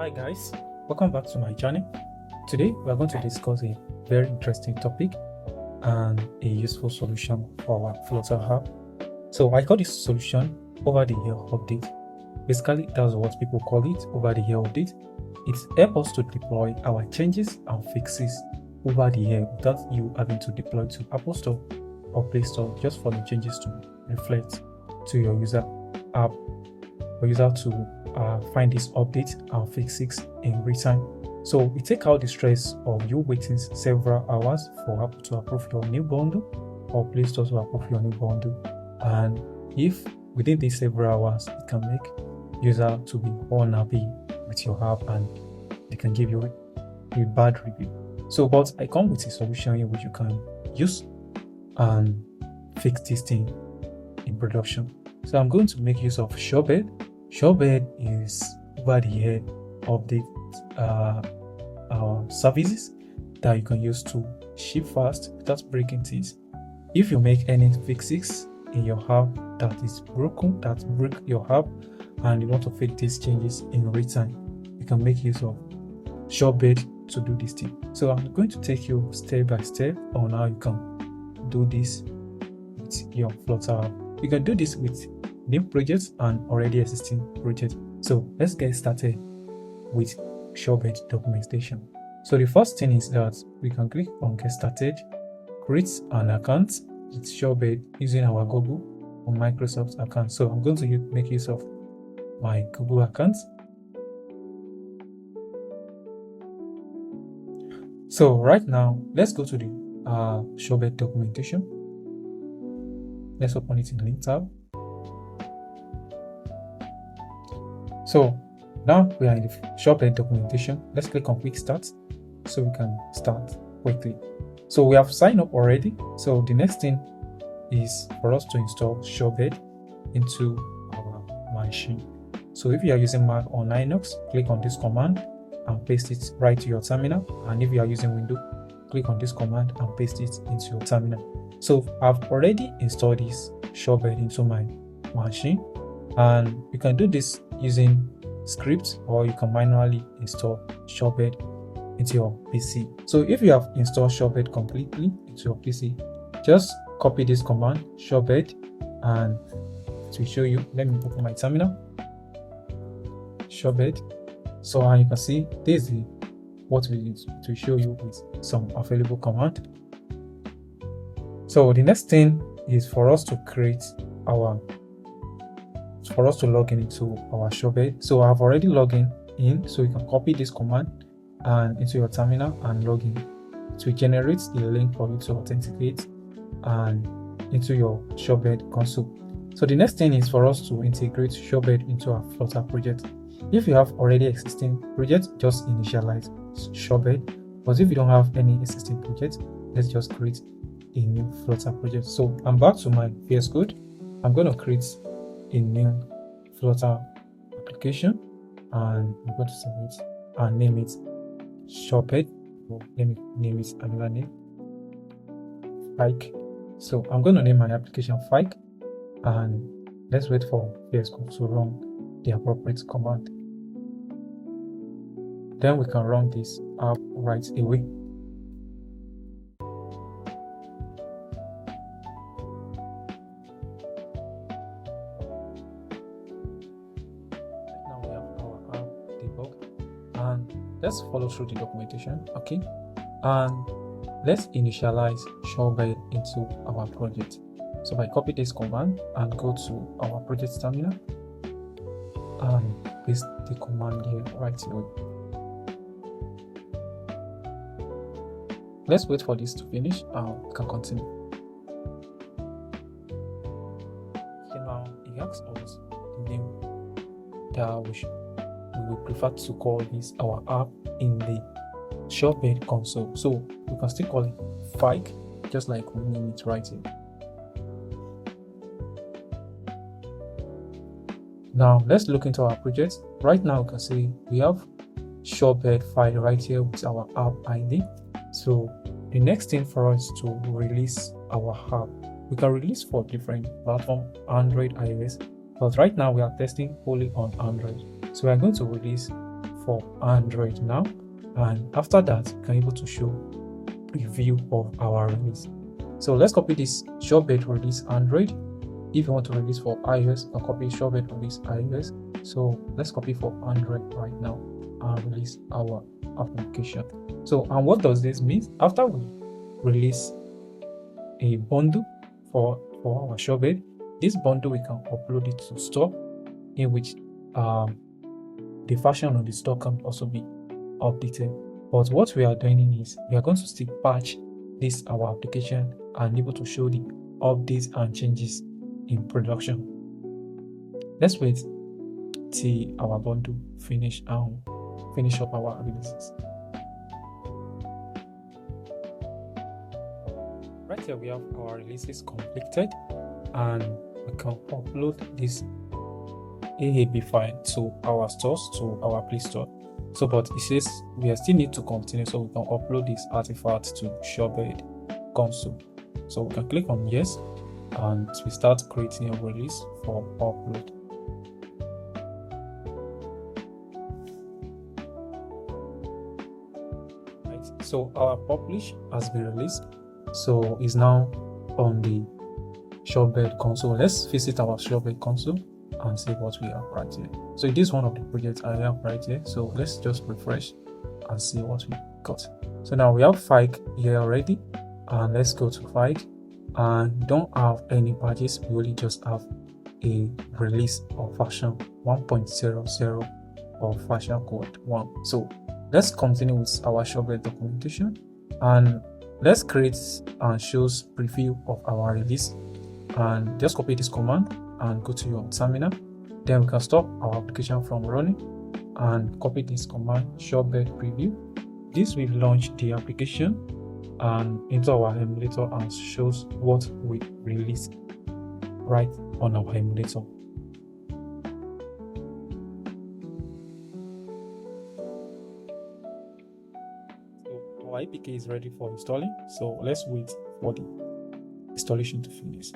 Hi guys, welcome back to my channel. Today we are going to discuss a very interesting topic and a useful solution for our Flutter app. So I call this solution over the air update. Basically, that's what people call it, over the air update. It helps us to deploy our changes and fixes over the air without you having to deploy to Apple Store or Play Store, just for the changes to reflect to your user app for user to find this update and fixes in real time. So it takes out the stress of you waiting several hours for Apple to approve your new bundle or Play Store to approve your new bundle. And if within these several hours, it can make user to be unhappy with your app and they can give you a bad review. So, but I come with a solution here which you can use and fix this thing in production. So I'm going to make use of Shorebird. Shorebird is over-the-air update services that you can use to ship fast without breaking things. If you make any fixes in your app that is broken, that break your app, and you want to fix these changes in real time, you can make use of Shorebird to do this thing. So I'm going to take you step by step on how you can do this with your Flutter app. You can do this with new projects and already existing projects. So let's get started with Shorebird documentation. So the first thing is that we can click on get started, create an account with Shorebird using our Google or Microsoft account. So I'm going to make use of my Google account. So right now, let's go to the Shorebird documentation. Let's open it in the link tab. So now we are in the Shorebird documentation. Let's click on quick start so we can start quickly. So we have signed up already. So the next thing is for us to install Shorebird into our machine. So if you are using Mac or Linux, click on this command and paste it right to your terminal. And if you are using Windows, click on this command and paste it into your terminal. So I've already installed this Shorebird into my machine, and you can do this using scripts, or you can manually install Shorebird into your PC. So if you have installed Shorebird completely into your PC, just copy this command Shorebird and it will show you. Let me open my terminal. Shorebird. So and you can see this is what we use to show you with some available command. So the next thing is for us to log into our Shorebird. So I've already logged in, so you can copy this command and into your terminal and log in. To generate the link for you to authenticate and into your Shorebird console. So the next thing is for us to integrate Shorebird into our Flutter project. If you have already existing project, just initialize Shorebird. But if you don't have any existing project, let's just create a new Flutter project. So I'm back to my VS Code. I'm going to create a new Flutter application and I'm going to save it and name it Shorebird. Let me name it another name, Fike. So I'm going to name my application Fike, and let's wait for VS Code to run the appropriate command. Then we can run this app right away. Now we have our app debug, and let's follow through the documentation. Okay, and let's initialize Shorebird into our project. So I copy this command and go to our project terminal and paste the command here right away. Let's wait for this to finish and we can continue. Okay, now it asks us the name that we would prefer to call this our app in the Shorebird console. So we can still call it Fike, just like we name it right here. Now let's look into our project. Right now you can see we have Shorebird file right here with our app ID. So the next thing for us to release our app, we can release for different platforms, Android, iOS, but right now we are testing only on Android. So we are going to release for Android now, and after that you can able to show preview of our release. So let's copy this Shorebird release Android. If you want to release for iOS, you can copy Shorebird release iOS. So let's copy for Android right now and release our application. So, and what does this mean? After we release a bundle for our Shorebird, this bundle we can upload it to store, in which the version of the store can also be updated. But what we are doing is we are going to still patch this our application and able to show the updates and changes in production. Let's wait till our bundle finish and finish up our releases. Right here we have our releases completed, and we can upload this AAB file to our stores, to our Play Store. So, but it says we still need to continue, so we can upload this artifact to Shorebird console. So we can click on yes, and we start creating a release for upload. Right, so our publish has been released, so it's now on the Shorebird console. Let's visit our Shorebird console and see what we have right here. So it is one of the projects I have right here. So let's just refresh and see what we got. So now we have Fike here already, and let's go to Fike, and don't have any patches. We only just have a release of version 1.00 of version code 1. So let's continue with our Shorebird documentation, and let's create and shows preview of our release. And just copy this command and go to your terminal. Then we can stop our application from running and copy this command, Shorebird preview. This will launch the application and into our emulator and shows what we released right on our emulator. So our APK is ready for installing. So let's wait for the installation to finish.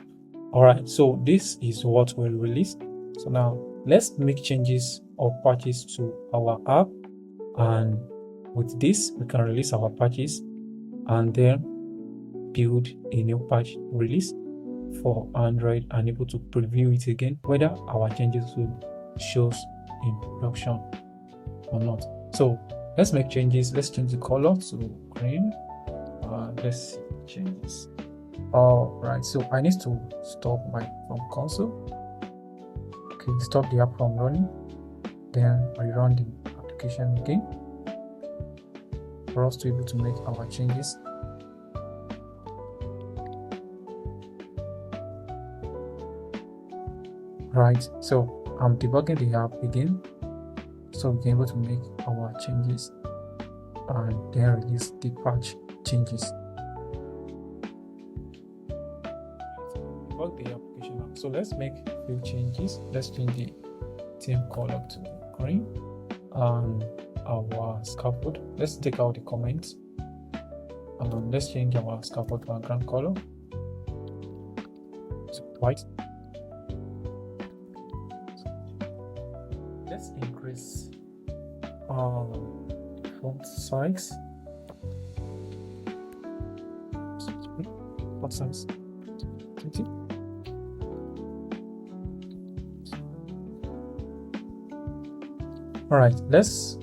Alright, so this is what we released. So now let's make changes or patches to our app, and with this we can release our patches and then build a new patch release for Android and able to preview it again whether our changes will shows in production or not. So let's make changes. Let's change the color to green. Let's see changes. Alright, so I need to stop my from console. Okay, stop the app from running, then rerun the application again for us to be able to make our changes. Right, so I'm debugging the app again so we can able to make our changes and then release the patch changes. Debug the application app. So let's make a few changes. Let's change the theme color to green and our scaffold. Let's take out the comments and let's change our scaffold background color to white. Let's increase font size. Font size 20. All right, let's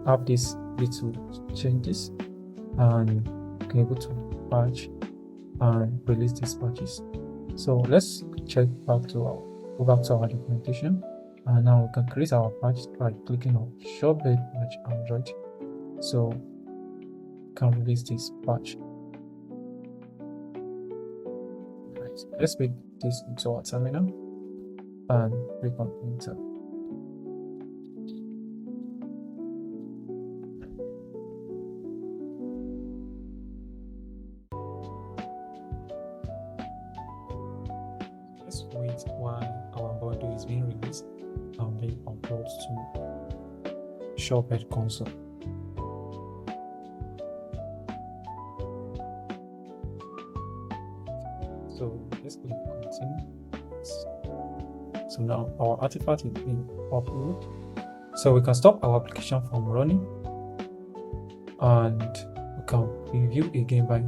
have these little changes and be able to patch and release these patches. So let's check back to our documentation, and now we can create our patch by clicking on Shorebird patch Android. So we can release this patch. Right, let's make this into our terminal and click on enter. Let's wait while our bundle is being released and being uploaded to Shorebird console. So let's click continue. So now our artifact is being uploaded. So we can stop our application from running, and we can preview again by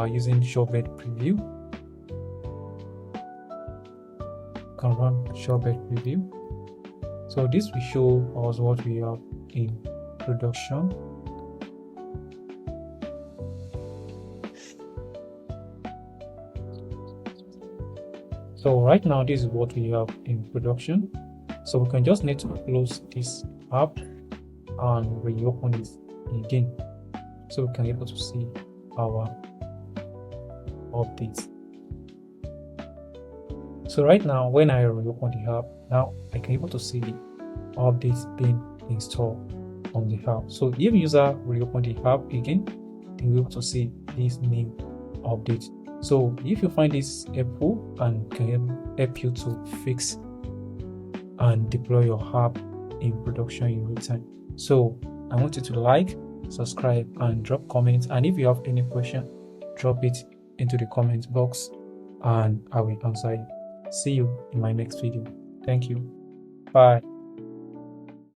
using Shorebird preview. We can run Shorebird preview. So this will show us what we have in production. So right now, this is what we have in production. So we can just need to close this app and reopen it again, so we can be able to see our updates. So right now, when I reopen the app, now I can be able to see the updates being installed on the app. So if user reopen the app again, they will be able to see this new update. So if you find this helpful and can help you to fix and deploy your app in production in real time, so I want you to like, subscribe, and drop comments. And if you have any question, drop it into the comment box and I will answer it. See you in my next video. Thank you. Bye.